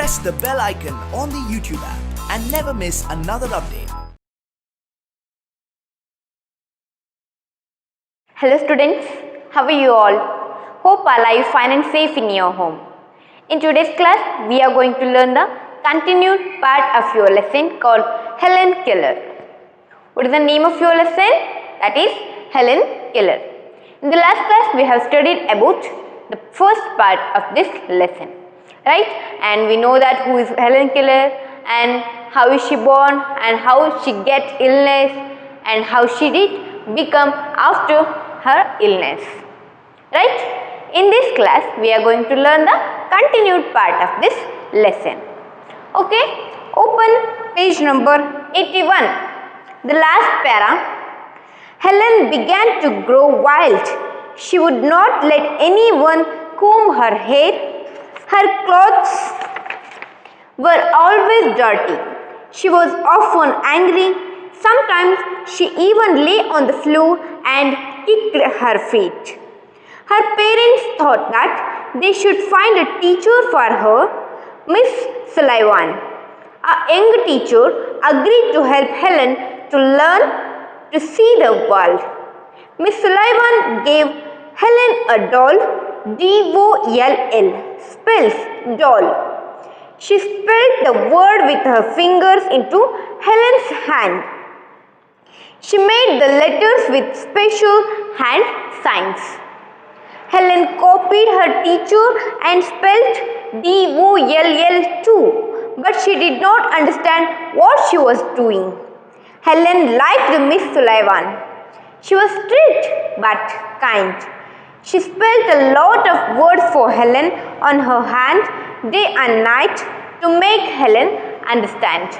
press the bell icon on the YouTube app and never miss another update. Hello students, how are you all? Hope all are fine and safe in your home. In today's class, we are going to learn the continued part of your lesson called Helen Keller. What is the name of your lesson? That is Helen Keller. In the last class, we have studied about the first part of this lesson, right? And we know that who is Helen Keller and how is she born and how she get illness and how she did become after her illness, right? In this class, we are going to learn the continued part of this lesson. Okay, open page number 81. The last para. Helen began to grow wild. She would not let anyone comb her hair. Her clothes were always dirty. She was often angry. Sometimes she even lay on the floor and kicked her feet. Her parents thought that they should find a teacher for her. Miss Sullivan, a young teacher, agreed to help Helen to learn to see the world. Miss Sullivan gave Helen a doll, D-O-L-L, spells doll. She spelled the word with her fingers into Helen's hand. She made the letters with special hand signs. Helen copied her teacher and spelled D-O-L-L too, but she did not understand what she was doing. Helen liked Miss Sullivan. She was strict but kind. She spelled a lot of words for Helen on her hand day and night to make Helen understand.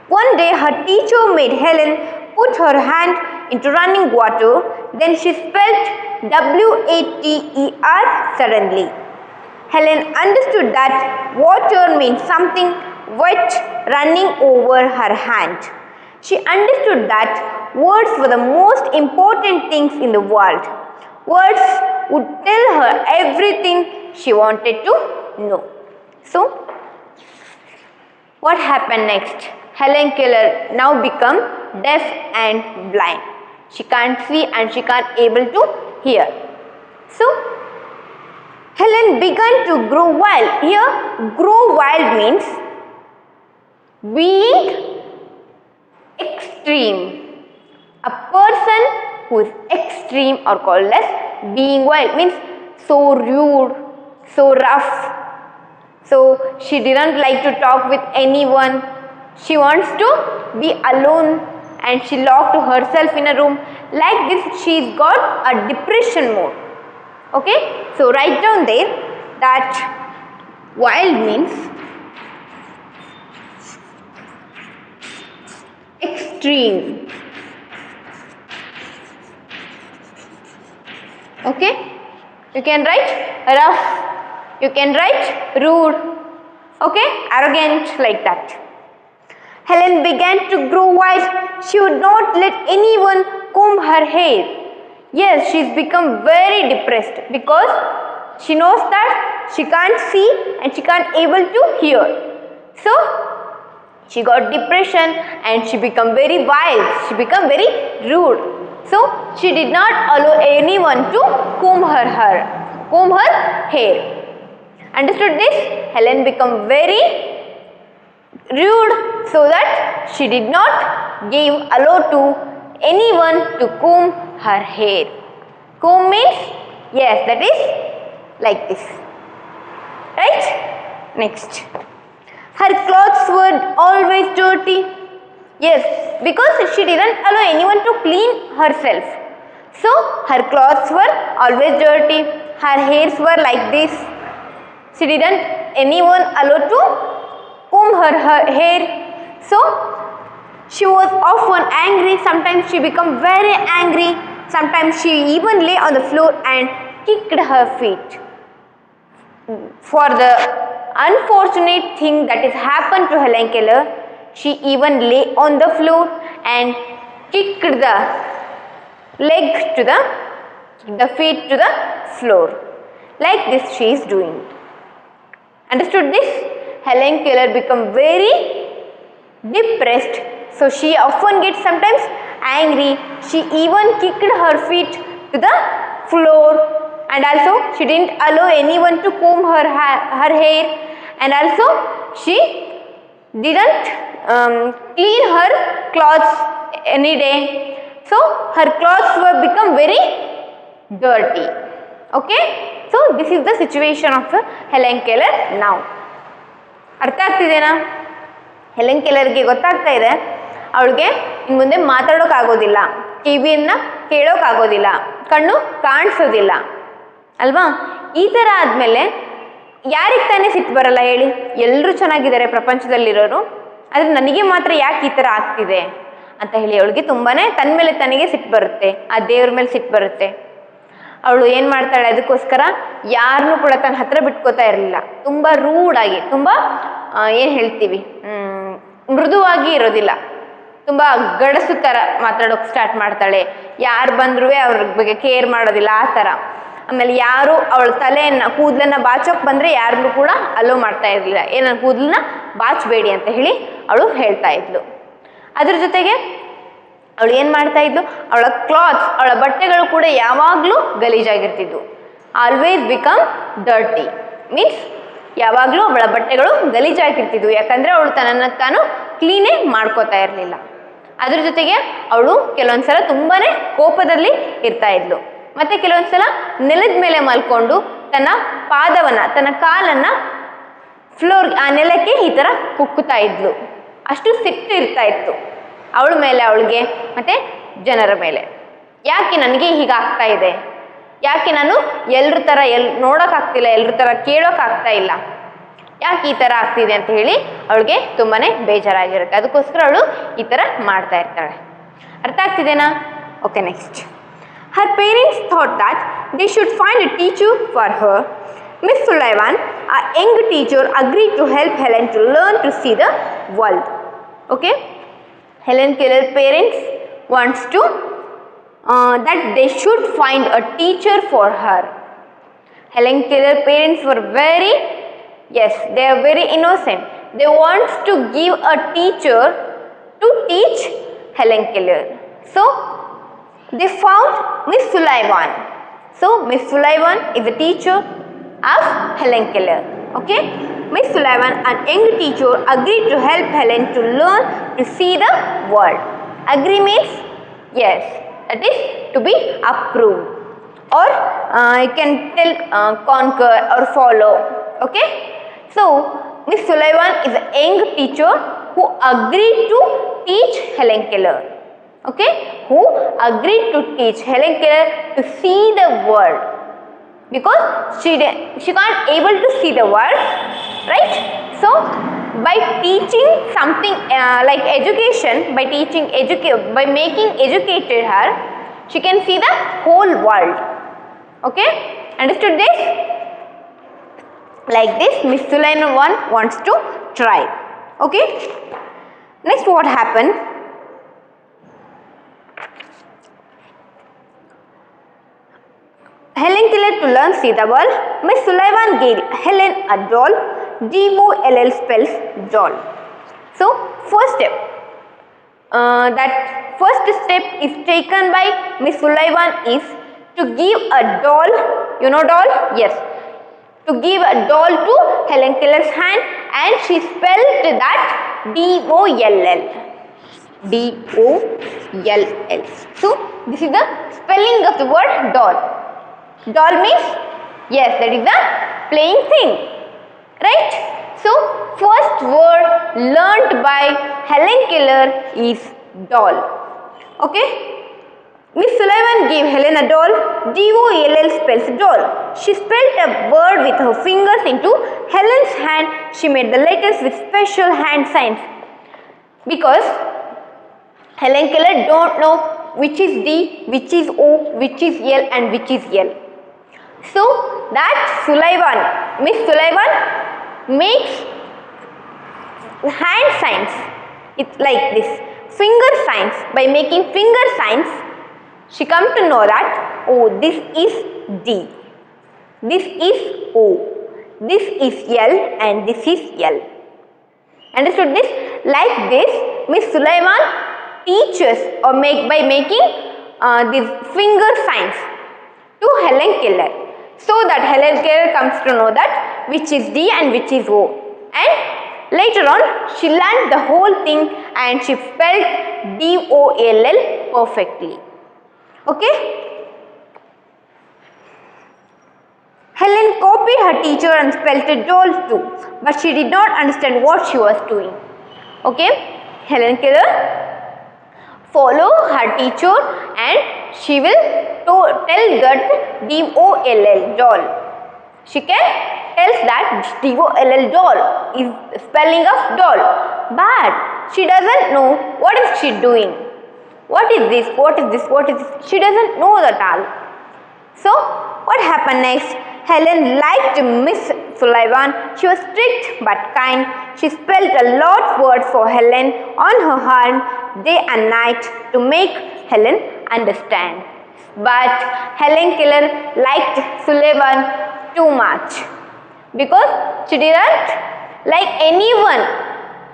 One day her teacher made Helen put her hand into running water. Then she spelled W-A-T-E-R suddenly. Helen understood that water means something wet running over her hand. She understood that words were the most important things in the world. Words would tell her everything she wanted to know. So, what happened next? Helen Keller now become deaf and blind. She can't see and she can't able to hear. So, Helen began to grow wild. Here, grow wild means being extreme. A person who is extreme or called as being wild means so rude, so rough. So she didn't like to talk with anyone. She wants to be alone and she locked herself in a room. Like this, she's got a depression mode. Okay, so write down there that wild means extreme. Okay, you can write rough, you can write rude, okay, arrogant, like that. Helen began to grow wild. She would not let anyone comb her hair. Yes, she's become very depressed because she knows that she can't see and she can't able to hear. So, she got depression and she become very wild. She become very rude. So, she did not allow anyone to comb her hair. Understood this? Helen become very rude so that she did not give allow to anyone to comb her hair. Comb means, yes, that is like this. Right? Next. Her clothes were always dirty. Yes, because she didn't allow anyone to clean herself. So, her clothes were always dirty. Her hairs were like this. She didn't anyone allow to comb her hair. So, she was often angry. Sometimes she became very angry. Sometimes she even lay on the floor and kicked her feet. For the unfortunate thing that has happened to Helen Keller, she even lay on the floor and kicked the leg to the feet to the floor. Like this she is doing. Understood this? Helen Keller become very depressed. So she often gets sometimes angry. She even kicked her feet to the floor, and also she didn't allow anyone to comb her hair, and also she didn't clean her clothes any day. So her clothes were become very dirty. Okay, so this is the situation of Helen Keller now. ಅರ್ಥ ಆಗ್ತಿದೆನಾ? Helen ಕೆಲ್ಲರ್ಗೆ ಗೊತ್ತಾಗ್ತಾ ಇದೆ ಅವಳಿಗೆ ಇನ್ನು ಮುಂದೆ ಮಾತಾಡೋಕ್ಕಾಗೋದಿಲ್ಲ, ಕಿವಿಯನ್ನು ಕೇಳೋಕ್ಕಾಗೋದಿಲ್ಲ, ಕಣ್ಣು ಕಾಣಿಸೋದಿಲ್ಲ ಅಲ್ವಾ? ಈ ಥರ ಆದಮೇಲೆ ಯಾರಿಗೆ ತಾನೇ ಸಿಟ್ಟು ಬರಲ್ಲ ಹೇಳಿ? ಎಲ್ಲರೂ ಚೆನ್ನಾಗಿದ್ದಾರೆ ಪ್ರಪಂಚದಲ್ಲಿರೋರು, ಆದರೆ ನನಗೆ ಮಾತ್ರ ಯಾಕೆ ಈ ಥರ ಆಗ್ತಿದೆ ಅಂತ ಹೇಳಿ ಅವಳಿಗೆ ತುಂಬಾ ತನ್ನ ಮೇಲೆ ತನಗೆ ಸಿಟ್ಟು ಬರುತ್ತೆ, ಆ ದೇವ್ರ ಮೇಲೆ ಸಿಟ್ಟು ಬರುತ್ತೆ. ಅವಳು ಏನು ಮಾಡ್ತಾಳೆ, ಅದಕ್ಕೋಸ್ಕರ ಯಾರನ್ನೂ ಕೂಡ ತನ್ನ ಹತ್ರ ಬಿಟ್ಕೋತಾ ಇರಲಿಲ್ಲ. ತುಂಬ ರೂಡಾಗಿ, ತುಂಬ ಏನು ಹೇಳ್ತೀವಿ, ಮೃದುವಾಗಿ ಇರೋದಿಲ್ಲ, ತುಂಬ ಗಡಸು ಥರ ಮಾತಾಡೋಕೆ ಸ್ಟಾರ್ಟ್ ಮಾಡ್ತಾಳೆ. ಯಾರು ಬಂದ್ರೂ ಅವ್ರ ಬಗ್ಗೆ ಕೇರ್ ಮಾಡೋದಿಲ್ಲ ಆ ಥರ. ಆಮೇಲೆ ಯಾರು ಅವಳ ತಲೆಯನ್ನು ಕೂದಲನ್ನು ಬಾಚೋಕೆ ಬಂದರೆ ಯಾರನ್ನೂ ಕೂಡ ಅಲೋ ಮಾಡ್ತಾ ಇರಲಿಲ್ಲ. ನನ್ನ ಕೂದಲನ್ನ ಬಾಚಬೇಡಿ ಅಂತ ಹೇಳಿ ಅವಳು ಹೇಳ್ತಾ ಇದ್ಲು. ಅದ್ರ ಜೊತೆಗೆ ಅವಳು ಏನು ಮಾಡ್ತಾ ಇದ್ಲು, ಅವಳ ಕ್ಲಾತ್ಸ್, ಅವಳ ಬಟ್ಟೆಗಳು ಕೂಡ ಯಾವಾಗಲೂ ಗಲೀಜಾಗಿರ್ತಿದ್ವು. ಆಲ್ವೇಸ್ ಬಿಕಮ್ ಡರ್ಟಿ ಮೀನ್ಸ್ ಯಾವಾಗಲೂ ಅವಳ ಬಟ್ಟೆಗಳು ಗಲೀಜಾಗಿರ್ತಿದ್ವು. ಯಾಕಂದರೆ ಅವಳು ತನ್ನನ್ನು ತಾನು ಕ್ಲೀನೇ ಮಾಡ್ಕೋತಾ ಇರಲಿಲ್ಲ. ಅದ್ರ ಜೊತೆಗೆ ಅವಳು ಕೆಲವೊಂದು ಸಲ ತುಂಬಾ ಕೋಪದಲ್ಲಿ ಇರ್ತಾ ಇದ್ಲು. ಮತ್ತು ಕೆಲವೊಂದು ಸಲ ನೆಲದ ಮೇಲೆ ಮಲ್ಕೊಂಡು ತನ್ನ ಪಾದವನ್ನು, ತನ್ನ ಕಾಲನ್ನು ಆ ನೆಲಕ್ಕೆ ಈ ಥರ ಕುಕ್ಕುತ್ತಾ ಇದ್ಲು. ಅಷ್ಟು ಸಿಟ್ಟು ಇರ್ತಾ ಇತ್ತು ಅವಳ ಮೇಲೆ, ಅವಳಿಗೆ ಮತ್ತು ಜನರ ಮೇಲೆ. ಯಾಕೆ ನನಗೆ ಹೀಗಾಗ್ತಾ ಇದೆ, ಯಾಕೆ ನಾನು ಎಲ್ಲರ ಥರ ನೋಡೋಕ್ಕಾಗ್ತಿಲ್ಲ, ಎಲ್ಲರ ಥರ ಕೇಳೋಕ್ಕಾಗ್ತಾ ಇಲ್ಲ, ಯಾಕೆ ಈ ಥರ ಆಗ್ತಿದೆ ಅಂತ ಹೇಳಿ ಅವಳಿಗೆ ತುಂಬಾ ಬೇಜಾರಾಗಿರುತ್ತೆ. ಅದಕ್ಕೋಸ್ಕರ ಅವಳು ಈ ಥರ ಮಾಡ್ತಾ ಇರ್ತಾಳೆ. ಅರ್ಥ ಆಗ್ತಿದೆನಾ? Okay, next. Her parents thought that they should find a teacher for her. Miss Sullivan, a young teacher, agreed to help Helen to learn to see the world. Okay? Helen Keller parents wants to that they should find a teacher for her. Helen Keller parents were they are very innocent. They want to give a teacher to teach Helen Keller. So they found Miss Sullivan. So Miss Sullivan is a teacher of Helen Keller. Okay, Miss Sullivan, an young teacher, agreed to help Helen to learn to see the world. Agree means yes, that is to be approved, or you can tell conquer or follow. Okay, so Miss Sullivan is a young teacher who agreed to teach Helen Keller. Okay, who agreed to teach Helen Keller to see the world, because she can't able to see the world, right? So by teaching something like education, by making educated her, she can see the whole world. Okay, understood this? Like this, Miss Sullivan wants to try. Okay, next what happened? Helen Keller to learn see the world. Miss Sullivan gave Helen a doll. DOLL spells doll. So first step, that first step is taken by Miss Sullivan is to give a doll. You know doll? Yes. To give a doll to Helen Keller's hand, and she spelled that DOLL. DOLL. So this is the spelling of the word doll. Doll means yes, that is the playing thing, right? So first word learnt by Helen Keller is doll. Okay, Miss Sullivan gave Helen a doll. DOLL spells doll. She spelled a word with her fingers into Helen's hand. She made the letters with special hand signs, because Helen Keller don't know which is D, which is O, which is L, and which is L. So that Miss Sullivan makes hand signs. It's like this, finger signs. By making finger signs, she come to know that, oh, this is D, this is O, this is L, and this is L. Understood this? Like this, Miss Sulaiman teaches or by making these finger signs to Helen Keller, so that Helen Keller comes to know that which is D and which is O. And later on, she learned the whole thing and she spelled DOLL perfectly. Okay? Helen copied her teacher and spelled it doll too, but she did not understand what she was doing. Okay? Helen Keller follow her teacher and she will tell that DOLL doll. She can tell that DOLL doll is spelling of doll, but she doesn't know what is she doing. What is this? What is this? What is this? She doesn't know that all. So what happened next? Helen liked Miss Sulaiman. She was strict but kind. She spelled a lot of words for Helen on her hand day and night to make Helen understand. But Helen Keller liked Sulaiman too much because she didn't like anyone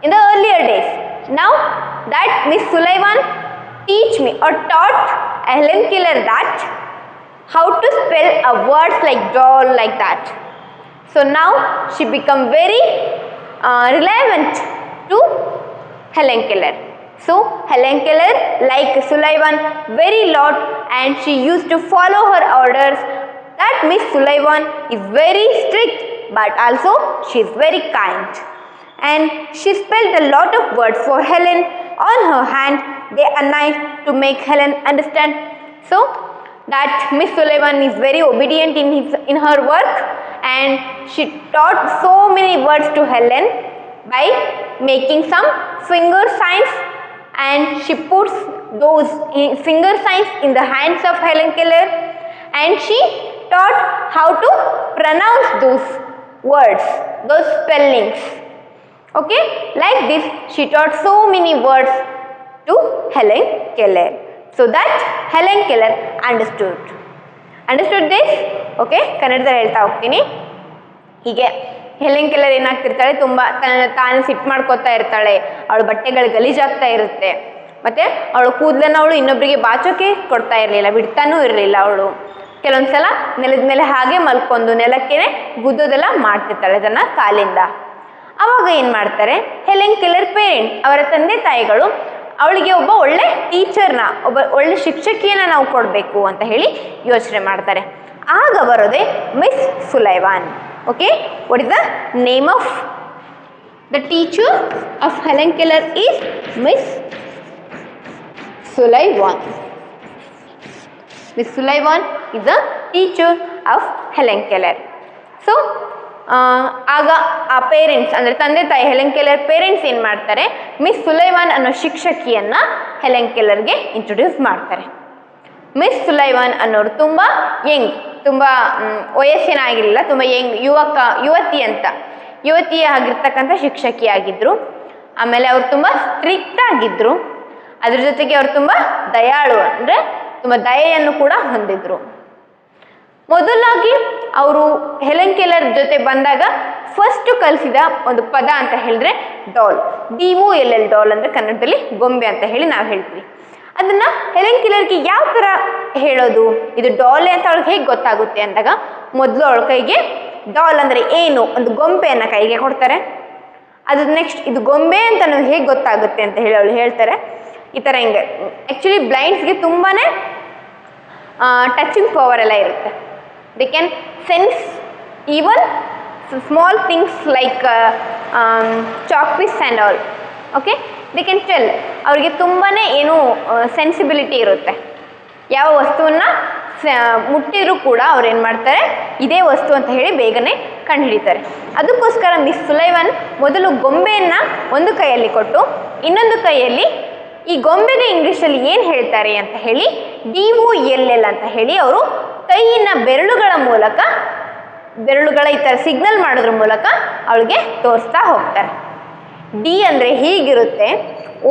in the earlier days. Now that Miss Sulaiman taught Helen Keller that how to spell a words like doll like that. So now she become very relevant to Helen Keller. So Helen Keller liked Sulaiman very lot and she used to follow her orders. That Miss Sulaiman is very strict but also she is very kind. And she spelled a lot of words for Helen on her hand day and night to make Helen understand. So that Miss Sulaiman is very obedient in her work and she taught so many words to Helen by making some finger signs, and she puts those finger signs in the hands of Helen Keller and she taught how to pronounce those words, those spellings. Okay, like this she taught so many words to Helen Keller, so that Helen Keller understood this. Okay, ಕನ್ನಡದಲ್ಲಿ ಹೇಳ್ತಾ ಹೋಗ್ತೀನಿ. ಹೀಗೆ Helen Keller ಏನಾಗ್ತಿರ್ತಾಳೆ, ತುಂಬ ತಾನು ಸಿಟ್ಟು ಮಾಡ್ಕೋತಾ ಇರ್ತಾಳೆ, ಅವಳ ಬಟ್ಟೆಗಳು ಗಲೀಜಾಗ್ತಾ ಇರುತ್ತೆ, ಮತ್ತು ಅವಳು ಕೂದಲನ್ನು ಅವಳು ಇನ್ನೊಬ್ಬರಿಗೆ ಬಾಚೋಕೆ ಕೊಡ್ತಾ ಇರಲಿಲ್ಲ, ಬಿಡ್ತಾನೂ ಇರಲಿಲ್ಲ. ಅವಳು ಕೆಲವೊಂದು ಸಲ ನೆಲದ ಮೇಲೆ ಹಾಗೆ ಮಲ್ಕೊಂಡು ನೆಲಕ್ಕೆ ಗುದ್ದೋದೆಲ್ಲ ಮಾಡ್ತಿರ್ತಾಳೆ ಅದನ್ನು ಕಾಲಿಂದ. ಆವಾಗ ಏನು ಮಾಡ್ತಾರೆ, ಹೆಲೆನ್ ಕೆಲ್ಲರ್ ಪೇರೆಂಟ್, ಅವರ ತಂದೆ ತಾಯಿಗಳು ಅವಳಿಗೆ ಒಬ್ಬ ಒಳ್ಳೆ ಟೀಚರ್ನ, ಒಬ್ಬ ಒಳ್ಳೆ ಶಿಕ್ಷಕಿಯನ್ನು ನಾವು ಕೊಡಬೇಕು ಅಂತ ಹೇಳಿ ಯೋಚನೆ ಮಾಡ್ತಾರೆ. ಆಗ ಬರೋದೆ miss Sullivan. Okay, what is the name of the teacher of Helen Keller is miss Sullivan. Miss Sulaiman is the teacher of Helen Keller. So ಆಗ ಆ ಪೇರೆಂಟ್ಸ್ ಅಂದರೆ ತಂದೆ ತಾಯಿ ಹೆಲೆನ್ ಕೆಲ್ಲರ್ ಪೇರೆಂಟ್ಸ್ ಏನು ಮಾಡ್ತಾರೆ, ಮಿಸ್ ಸುಲೈವಾನ್ ಅನ್ನೋ ಶಿಕ್ಷಕಿಯನ್ನು ಹೆಲೆನ್ ಕೆಲ್ಲರ್ಗೆ ಇಂಟ್ರೊಡ್ಯೂಸ್ ಮಾಡ್ತಾರೆ. Miss ಸುಲೈವಾನ್ ಅನ್ನೋರು ತುಂಬ ಯಂಗ್, ತುಂಬ ವಯಸ್ಸಿನಾಗಿರಲಿಲ್ಲ, ತುಂಬ ಯಂಗ್ ಯುವತಿ ಆಗಿರ್ತಕ್ಕಂಥ ಶಿಕ್ಷಕಿಯಾಗಿದ್ದರು. ಆಮೇಲೆ ಅವರು ತುಂಬ ಸ್ಟ್ರಿಕ್ಟ್ ಆಗಿದ್ದರು. ಅದ್ರ ಜೊತೆಗೆ ಅವರು ತುಂಬ ದಯಾಳು, ಅಂದರೆ ತುಂಬ ದಯೆಯನ್ನು ಕೂಡ ಹೊಂದಿದ್ರು. ಮೊದಲಾಗಿ ಅವರು ಹೆಲೆನ್ ಕೆಲ್ಲರ್ ಜೊತೆ ಬಂದಾಗ ಫಸ್ಟ್ ಕಲಿಸಿದ ಒಂದು ಪದ ಅಂತ ಹೇಳಿದ್ರೆ ಡಾಲ್, DOLL ಡಾಲ್ ಅಂದರೆ ಕನ್ನಡದಲ್ಲಿ ಗೊಂಬೆ ಅಂತ ಹೇಳಿ ನಾವು ಹೇಳ್ತೀವಿ. ಅದನ್ನು ಹೆಲೆನ್ ಕೆಲ್ಲರ್ಗೆ ಯಾವ ಥರ ಹೇಳೋದು, ಇದು ಡಾಲೆ ಅಂತ ಅವಳಿಗೆ ಹೇಗೆ ಗೊತ್ತಾಗುತ್ತೆ ಅಂದಾಗ, ಮೊದಲು ಅವಳ ಕೈಗೆ ಡಾಲ್ ಅಂದರೆ ಏನು, ಒಂದು ಗೊಂಬೆಯನ್ನು ಕೈಗೆ ಕೊಡ್ತಾರೆ. ಅದು ನೆಕ್ಸ್ಟ್ ಇದು ಗೊಂಬೆ ಅಂತ ನಮ್ಗೆ ಹೇಗೆ ಗೊತ್ತಾಗುತ್ತೆ ಅಂತ ಹೇಳಿ ಅವಳು ಹೇಳ್ತಾರೆ. ಈ ಥರ ಹಿಂಗೆ ಆ್ಯಕ್ಚುಲಿ ಬ್ಲೈಂಡ್ಸ್ಗೆ ತುಂಬಾ ಟಚಿಂಗ್ ಪವರ್ ಎಲ್ಲ ಇರುತ್ತೆ. They can sense even small things like chalk piece and all. Okay, they can tell. ಅವರಿಗೆ ತುಂಬಾ ಏನು ಸೆನ್ಸಿಬಿಲಿಟಿ ಇರುತ್ತೆ. ಯಾವ ವಸ್ತುವನ್ನು ಮುಟ್ಟಿದ್ರು ಕೂಡ ಅವ್ರು ಏನು ಮಾಡ್ತಾರೆ, ಇದೇ ವಸ್ತು ಅಂತ ಹೇಳಿ ಬೇಗನೆ ಕಂಡುಹಿಡಿತಾರೆ. ಅದಕ್ಕೋಸ್ಕರ ಮಿಸ್ ಸುಲೈವಾನ್ ಮೊದಲು ಗೊಂಬೆಯನ್ನು ಒಂದು ಕೈಯಲ್ಲಿ ಕೊಟ್ಟು ಇನ್ನೊಂದು ಕೈಯಲ್ಲಿ ಈ ಗೊಂಬೆಗೆ ಇಂಗ್ಲೀಷಲ್ಲಿ ಏನು ಹೇಳ್ತಾರೆ ಅಂತ ಹೇಳಿ DOLL ಅಂತ ಹೇಳಿ ಅವರು ಕೈಯಿನ ಬೆರಳುಗಳ ಈ ಥರ ಸಿಗ್ನಲ್ ಮಾಡೋದ್ರ ಮೂಲಕ ಅವಳಿಗೆ ತೋರಿಸ್ತಾ ಹೋಗ್ತಾರೆ. D ಅಂದರೆ ಹೀಗಿರುತ್ತೆ,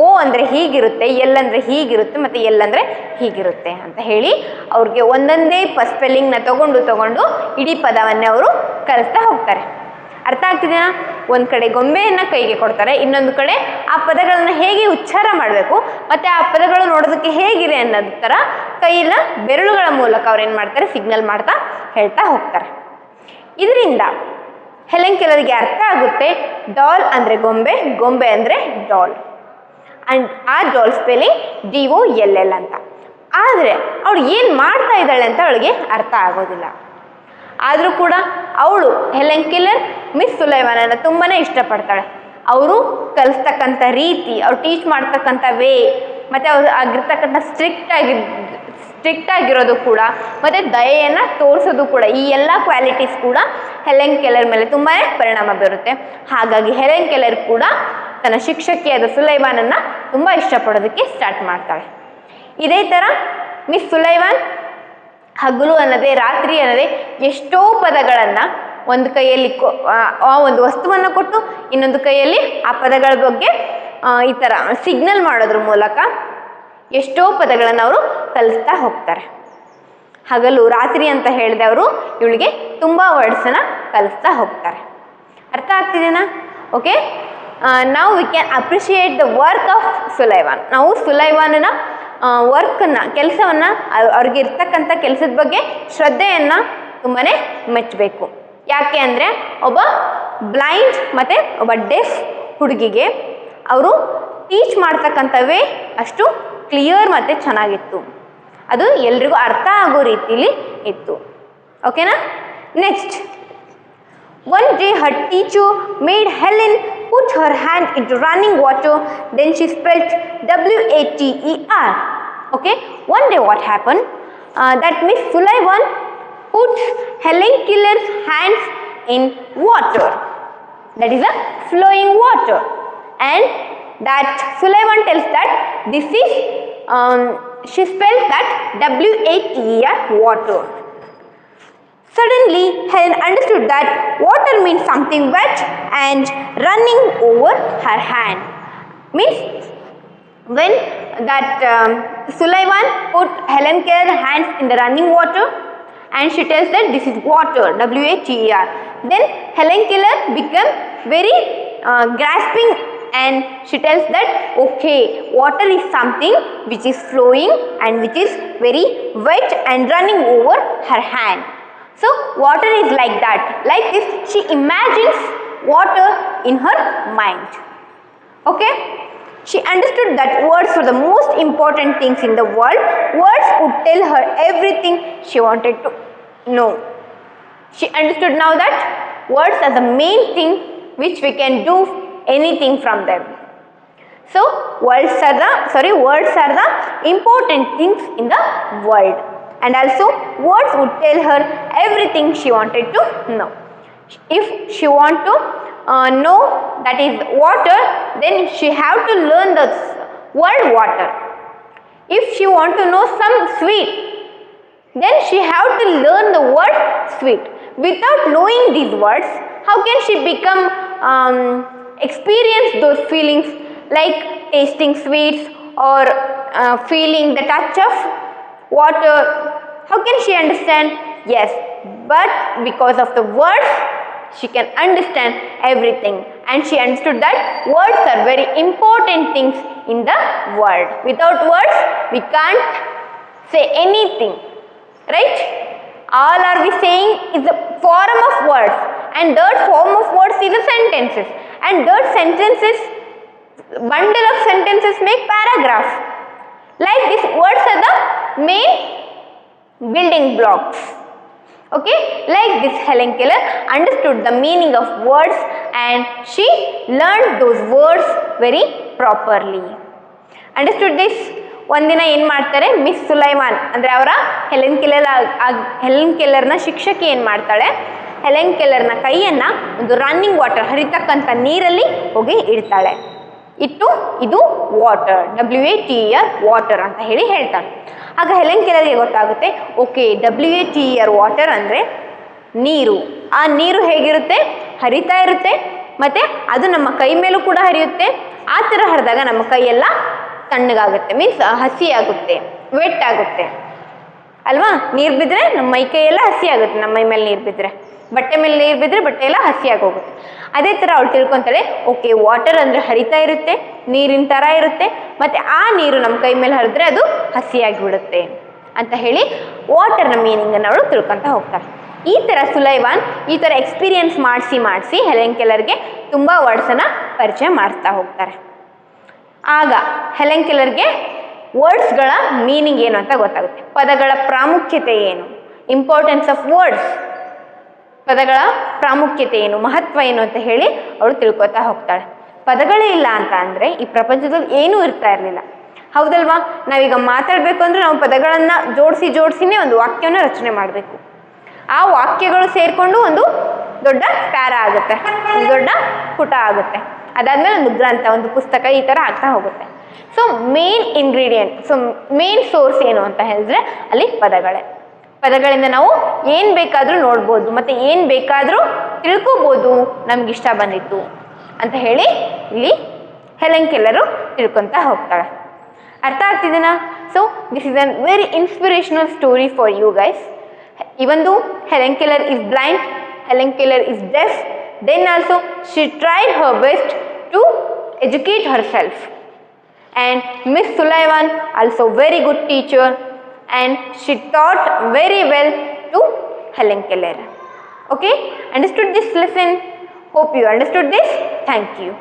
O ಅಂದರೆ ಹೀಗಿರುತ್ತೆ, L ಅಂದರೆ ಹೀಗಿರುತ್ತೆ, ಮತ್ತು L ಅಂದರೆ ಹೀಗಿರುತ್ತೆ ಅಂತ ಹೇಳಿ ಅವ್ರಿಗೆ ಒಂದೊಂದೇ ಸ್ಪೆಲ್ಲಿಂಗ್ನ ತಗೊಂಡು ಇಡೀ ಪದವನ್ನೇ ಅವರು ಕಲಿಸ್ತಾ ಹೋಗ್ತಾರೆ. ಅರ್ಥ ಆಗ್ತಿದೆಯಾ? ಒಂದು ಕಡೆ ಗೊಂಬೆಯನ್ನು ಕೈಗೆ ಕೊಡ್ತಾರೆ, ಇನ್ನೊಂದು ಕಡೆ ಆ ಪದಗಳನ್ನು ಹೇಗೆ ಉಚ್ಚಾರ ಮಾಡಬೇಕು ಮತ್ತು ಆ ಪದಗಳು ನೋಡೋದಕ್ಕೆ ಹೇಗಿದೆ ಅನ್ನೋದು ಥರ ಕೈಯಿನ ಬೆರಳುಗಳ ಮೂಲಕ ಅವ್ರು ಏನು ಮಾಡ್ತಾರೆ ಸಿಗ್ನಲ್ ಮಾಡ್ತಾ ಹೇಳ್ತಾ ಹೋಗ್ತಾರೆ. ಇದರಿಂದ ಹೆಲೆನ್ ಕೆಲರಿಗೆ ಅರ್ಥ ಆಗುತ್ತೆ ಡಾಲ್ ಅಂದರೆ ಗೊಂಬೆ, ಗೊಂಬೆ ಅಂದರೆ ಡಾಲ್, ಆ್ಯಂಡ್ ಆ ಡಾಲ್ ಸ್ಪೆಲ್ಲಿಂಗ್ DOLL ಅಂತ. ಆದರೆ ಅವಳು ಏನು ಮಾಡ್ತಾ ಇದ್ದಾಳೆ ಅಂತ ಅವಳಿಗೆ ಅರ್ಥ ಆಗೋದಿಲ್ಲ. ಆದರೂ ಕೂಡ ಅವಳು ಹೆಲೆನ್ ಕೆಲ್ಲರ್ ಮಿಸ್ ಸುಲೈವಾನನ್ನು ತುಂಬಾ ಇಷ್ಟಪಡ್ತಾಳೆ. ಅವರು ಕಲಿಸ್ತಕ್ಕಂಥ ರೀತಿ, ಅವ್ರು ಟೀಚ್ ಮಾಡ್ತಕ್ಕಂಥ ವೇ, ಮತ್ತು ಅವ್ರು ಆಗಿರ್ತಕ್ಕಂಥ ಸ್ಟ್ರಿಕ್ಟ್ ಆಗಿರೋದು ಕೂಡ, ಮತ್ತು ದಯೆಯನ್ನು ತೋರಿಸೋದು ಕೂಡ, ಈ ಎಲ್ಲ ಕ್ವಾಲಿಟೀಸ್ ಕೂಡ ಹೆಲೆನ್ ಕೆಲ್ಲರ್ ಮೇಲೆ ತುಂಬಾ ಪರಿಣಾಮ ಬೀರುತ್ತೆ. ಹಾಗಾಗಿ ಹೆಲೆನ್ ಕೆಲ್ಲರ್ ಕೂಡ ತನ್ನ ಶಿಕ್ಷಕಿಯಾದ ಸುಲೈವಾನನ್ನು ತುಂಬ ಇಷ್ಟಪಡೋದಕ್ಕೆ ಸ್ಟಾರ್ಟ್ ಮಾಡ್ತಾಳೆ. ಇದೇ ಥರ ಮಿಸ್ ಸುಲೈವಾನ್ ಹಗಲು ಅನ್ನೋದೇ ರಾತ್ರಿ ಅನ್ನೋದೇ ಎಷ್ಟೋ ಪದಗಳನ್ನು ಒಂದು ಕೈಯಲ್ಲಿ ಆ ಒಂದು ವಸ್ತುವನ್ನು ಕೊಟ್ಟು ಇನ್ನೊಂದು ಕೈಯಲ್ಲಿ ಆ ಪದಗಳ ಬಗ್ಗೆ ಈ ಥರ ಸಿಗ್ನಲ್ ಮಾಡೋದ್ರ ಮೂಲಕ ಎಷ್ಟೋ ಪದಗಳನ್ನು ಅವರು ಕಲಿಸ್ತಾ ಹೋಗ್ತಾರೆ. ಹಗಲು ರಾತ್ರಿ ಅಂತ ಹೇಳಿದೆ ಅವರು ಇವಳಿಗೆ ತುಂಬ ವರ್ಡ್ಸನ್ನು ಕಲಿಸ್ತಾ ಹೋಗ್ತಾರೆ. ಅರ್ಥ ಆಗ್ತಿದೆನಾ? ಓಕೆ, ನಾವು we can appreciate the work of Sullivan. ನಾವು ಸುಲೈವಾನನ ವರ್ಕನ್ನು, ಕೆಲಸವನ್ನು, ಅವ್ರಿಗೆ ಇರ್ತಕ್ಕಂಥ ಕೆಲಸದ ಬಗ್ಗೆ ಶ್ರದ್ಧೆಯನ್ನು ತುಂಬಾ ಮೆಚ್ಚಬೇಕು. ಯಾಕೆ ಅಂದರೆ ಒಬ್ಬ ಬ್ಲೈಂಡ್ ಮತ್ತು ಒಬ್ಬ ಡೆಫ್ ಹುಡುಗಿಗೆ ಅವರು ಟೀಚ್ ಮಾಡ್ತಕ್ಕಂಥ ವೇ ಅಷ್ಟು ಕ್ಲಿಯರ್ ಮತ್ತು ಚೆನ್ನಾಗಿತ್ತು. ಅದು ಎಲ್ರಿಗೂ ಅರ್ಥ ಆಗೋ ರೀತಿಲಿ ಇತ್ತು. ಓಕೆನಾ? Next, one day her teacher made Helen put her hand into running water, then she spelled WATER. Okay, one day what happened, that Miss Sulaivan put Helen Keller's hands in water, that is a flowing water, and that Sulaivan tells that this is she spelled that WATER, water. Suddenly, Helen understood that water means something wet and running over her hand. Means when that Sulaivan put Helen Keller's hands in the running water and she tells that this is water, WATER. Then Helen Keller became very grasping and she tells that okay, water is something which is flowing and which is very wet and running over her hand. So water is like that. Like this, she imagines water in her mind. Okay? She understood that words were the most important things in the world. Words would tell her everything she wanted to know. She understood now that words are the main thing which we can do anything from them. So words are the important things in the world. And also words would tell her everything she wanted to know. If she want to know that is water, then she have to learn the word water. If she want to know some sweet, then she have to learn the word sweet. Without knowing these words, how can she become experience those feelings like tasting sweets or feeling the touch of water? How can she understand? Yes, but because of the words she can understand everything, and she understood that words are very important things in the world. Without words we can't say anything, right? All are we saying is the form of words, and that form of words is the sentences, and that sentences, bundle of sentences make paragraph. Like this, words are the main building blocks. Okay, like this Helen Keller understood the meaning of words and she learned those words very properly. Understood this? ಒಂದಿನ ಏನು ಮಾಡ್ತಾರೆ, miss ಸುಲೈವಾನ್ ಅಂದರೆ ಅವರ Helen ಕೆಲ್ಲರ್ನ ಶಿಕ್ಷಕಿ ಏನು ಮಾಡ್ತಾಳೆ, Helen ಕೆಲ್ಲರ್ನ ಕೈಯನ್ನು ಒಂದು ರನ್ನಿಂಗ್ ವಾಟರ್, ಹರಿತಕ್ಕಂಥ ನೀರಲ್ಲಿ ಹೋಗಿ ಇಡ್ತಾಳೆ. ಇಟ್ಟು ಇದು ವಾಟರ್, WATER, ವಾಟರ್ ಅಂತ ಹೇಳಿ ಹೇಳ್ತಾಳೆ. ಆಗ ಹೆಲೆನ್ ಕೆಲ್ಲರ್ಗೆ ಗೊತ್ತಾಗುತ್ತೆ, ಓಕೆ, WATER ವಾಟರ್ ಅಂದರೆ ನೀರು. ಆ ನೀರು ಹೇಗಿರುತ್ತೆ, ಹರಿತಾ ಇರುತ್ತೆ, ಮತ್ತು ಅದು ನಮ್ಮ ಕೈ ಮೇಲೂ ಕೂಡ ಹರಿಯುತ್ತೆ. ಆ ಥರ ಹರಿದಾಗ ನಮ್ಮ ಕೈಯೆಲ್ಲ ತಣ್ಣಗಾಗುತ್ತೆ, ಮೀನ್ಸ್ ಹಸಿ ಆಗುತ್ತೆ, ವೆಟ್ ಆಗುತ್ತೆ ಅಲ್ವಾ. ನೀರು ಬಿದ್ದರೆ ನಮ್ಮ ಮೈ ಕೈಯೆಲ್ಲ ಹಸಿ ಆಗುತ್ತೆ, ನಮ್ಮ ಮೈ ಮೇಲೆ ನೀರು ಬಿದ್ದರೆ. ಬಟ್ಟೆ ಮೇಲೆ ನೀರು ಬಿದ್ದರೆ ಬಟ್ಟೆ ಎಲ್ಲ ಹಸಿಯಾಗಿ ಹೋಗುತ್ತೆ. ಅದೇ ಥರ ಅವಳು ತಿಳ್ಕೊತಾಳೆ, ಓಕೆ ವಾಟರ್ ಅಂದರೆ ಹರಿತಾ ಇರುತ್ತೆ, ನೀರಿನ ಥರ ಇರುತ್ತೆ, ಮತ್ತು ಆ ನೀರು ನಮ್ಮ ಕೈ ಮೇಲೆ ಹರಿದ್ರೆ ಅದು ಹಸಿಯಾಗಿ ಬಿಡುತ್ತೆ ಅಂತ ಹೇಳಿ ವಾಟರ್ನ ಮೀನಿಂಗನ್ನು ಅವಳು ತಿಳ್ಕೊತಾ ಹೋಗ್ತಾಳೆ. ಈ ಥರ ಸುಲೈವಾನ್ ಈ ಥರ ಎಕ್ಸ್ಪೀರಿಯನ್ಸ್ ಮಾಡಿಸಿ ಹೆಲೆನ್ ಕೆಲರ್ಗೆ ತುಂಬ ವರ್ಡ್ಸನ್ನು ಪರಿಚಯ ಮಾಡಿಸ್ತಾ ಹೋಗ್ತಾರೆ. ಆಗ ಹೆಲೆನ್ ಕೆಲರ್ಗೆ ವರ್ಡ್ಸ್ಗಳ ಮೀನಿಂಗ್ ಏನು ಅಂತ ಗೊತ್ತಾಗುತ್ತೆ. ಪದಗಳ ಪ್ರಾಮುಖ್ಯತೆ ಏನು, ಇಂಪಾರ್ಟೆನ್ಸ್ ಆಫ್ ವರ್ಡ್ಸ್, ಪದಗಳ ಪ್ರಾಮುಖ್ಯತೆ ಏನು, ಮಹತ್ವ ಏನು ಅಂತ ಹೇಳಿ ಅವಳು ತಿಳ್ಕೊತಾ ಹೋಗ್ತಾಳೆ. ಪದಗಳೇ ಇಲ್ಲ ಅಂತ ಅಂದರೆ ಈ ಪ್ರಪಂಚದಲ್ಲಿ ಏನೂ ಇರ್ತಾ ಇರಲಿಲ್ಲ, ಹೌದಲ್ವಾ? ನಾವೀಗ ಮಾತಾಡಬೇಕು ಅಂದರೆ ನಾವು ಪದಗಳನ್ನು ಜೋಡಿಸಿನೇ ಒಂದು ವಾಕ್ಯವನ್ನು ರಚನೆ ಮಾಡಬೇಕು. ಆ ವಾಕ್ಯಗಳು ಸೇರಿಕೊಂಡು ಒಂದು ದೊಡ್ಡ ಪ್ಯಾರ ಆಗುತ್ತೆ, ಒಂದು ದೊಡ್ಡ ಪುಟ ಆಗುತ್ತೆ. ಅದಾದಮೇಲೆ ಒಂದು ಗ್ರಂಥ, ಒಂದು ಪುಸ್ತಕ, ಈ ಥರ ಆಗ್ತಾ ಹೋಗುತ್ತೆ. So main ingredient, so main source ಏನು ಅಂತ ಹೇಳಿದ್ರೆ ಅಲ್ಲಿ ಪದಗಳೇ. ಪದಗಳಿಂದ ನಾವು ಏನು ಬೇಕಾದರೂ ನೋಡ್ಬೋದು ಮತ್ತು ಏನು ಬೇಕಾದರೂ ತಿಳ್ಕೊಬೋದು, ನಮಗಿಷ್ಟ ಬಂದಿತ್ತು ಅಂತ ಹೇಳಿ ಇಲ್ಲಿ ಹೆಲೆನ್ ಕೆಲರು ತಿಳ್ಕೊತಾ ಹೋಗ್ತಾಳೆ. ಅರ್ಥ ಆಗ್ತಿದೆನಾ? So this is an very inspirational story for you guys. Even though Helen Keller is blind, Helen Keller is deaf, then also she tried her best to educate herself. And Miss Sullivan also very good teacher, and she taught very well to Helen Keller. Okay, understood this lesson? Hope you understood this. Thank you.